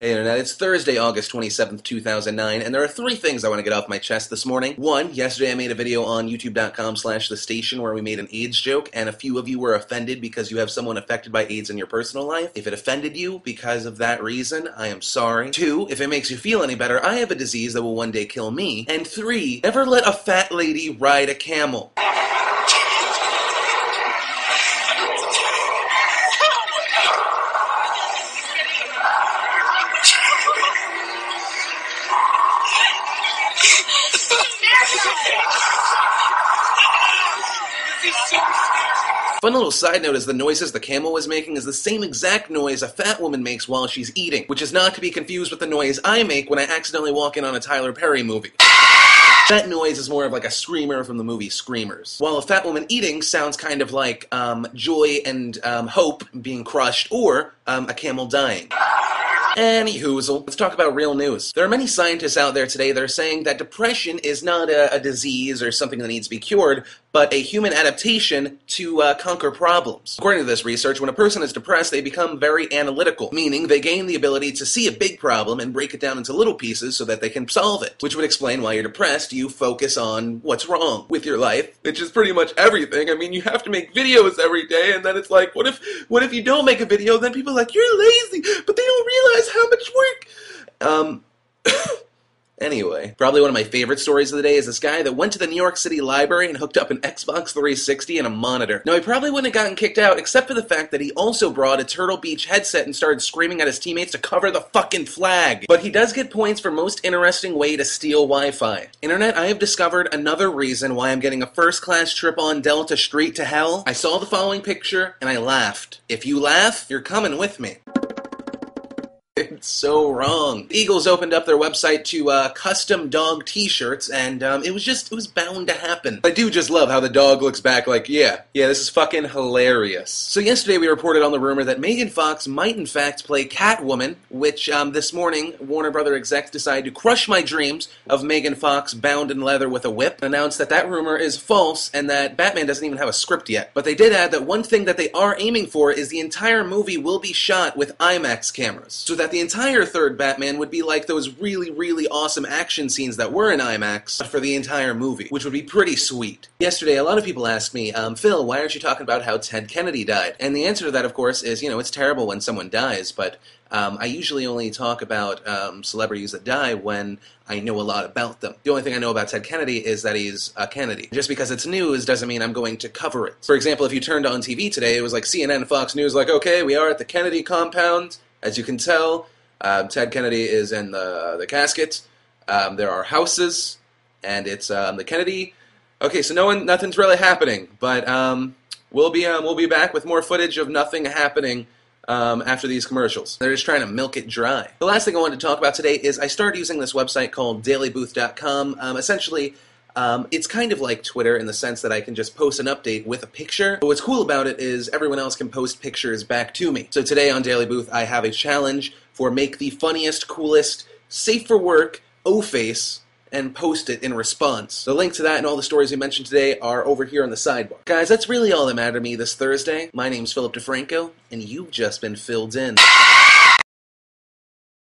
Hey Internet, it's Thursday, August 27th, 2009, and there are three things I want to get off my chest this morning. One, yesterday I made a video on youtube.com/thestation where we made an AIDS joke, and a few of you were offended because you have someone affected by AIDS in your personal life. If it offended you because of that reason, I am sorry. Two, if it makes you feel any better, I have a disease that will one day kill me. And three, never let a fat lady ride a camel. Fun little side note is the noises the camel was making is the same exact noise a fat woman makes while she's eating, which is not to be confused with the noise I make when I accidentally walk in on a Tyler Perry movie. That noise is more of like a screamer from the movie Screamers, while a fat woman eating sounds kind of like joy and hope being crushed, or a camel dying. Anyhoozle, let's talk about real news. There are many scientists out there today that are saying that depression is not a disease or something that needs to be cured, but a human adaptation to conquer problems. According to this research, when a person is depressed, they become very analytical, meaning they gain the ability to see a big problem and break it down into little pieces so that they can solve it, which would explain why you're depressed. You focus on what's wrong with your life, which is pretty much everything. I mean, you have to make videos every day, and then it's like, what if you don't make a video? Then people are like, you're lazy, but they don't realize how much work. Anyway, probably one of my favorite stories of the day is this guy that went to the New York City Library and hooked up an Xbox 360 and a monitor. Now, he probably wouldn't have gotten kicked out except for the fact that he also brought a Turtle Beach headset and started screaming at his teammates to cover the fucking flag. But he does get points for most interesting way to steal Wi-Fi. Internet, I have discovered another reason why I'm getting a first-class trip on Delta Street to hell. I saw the following picture and I laughed. If you laugh, you're coming with me. It's so wrong. The Eagles opened up their website to custom dog t-shirts, and it was bound to happen. I do just love how the dog looks back like, yeah, this is fucking hilarious. So yesterday we reported on the rumor that Megan Fox might in fact play Catwoman, which this morning Warner Brother execs decided to crush my dreams of Megan Fox bound in leather with a whip, and announced that that rumor is false and that Batman doesn't even have a script yet. But they did add that one thing that they are aiming for is the entire movie will be shot with IMAX cameras, so that the entire third Batman would be like those really, really awesome action scenes that were in IMAX for the entire movie, which would be pretty sweet. Yesterday, a lot of people asked me, Phil, why aren't you talking about how Ted Kennedy died? And the answer to that, of course, is, it's terrible when someone dies, but I usually only talk about celebrities that die when I know a lot about them. The only thing I know about Ted Kennedy is that he's a Kennedy. Just because it's news doesn't mean I'm going to cover it. For example, if you turned on TV today, it was like CNN, Fox News, like, okay, we are at the Kennedy compound. As you can tell, Ted Kennedy is in the casket. There are houses, and it's the Kennedy. Okay, so nothing's really happening, but we'll be back with more footage of nothing happening after these commercials. They're just trying to milk it dry. The last thing I wanted to talk about today is I started using this website called dailybooth.com. Essentially, it's kind of like Twitter in the sense that I can just post an update with a picture. But what's cool about it is everyone else can post pictures back to me. So today on Daily Booth, I have a challenge for make the funniest, coolest, safe for work O-face and post it in response. The link to that and all the stories we mentioned today are over here on the sidebar. Guys, that's really all that mattered to me this Thursday. My name's Philip DeFranco, and you've just been filled in.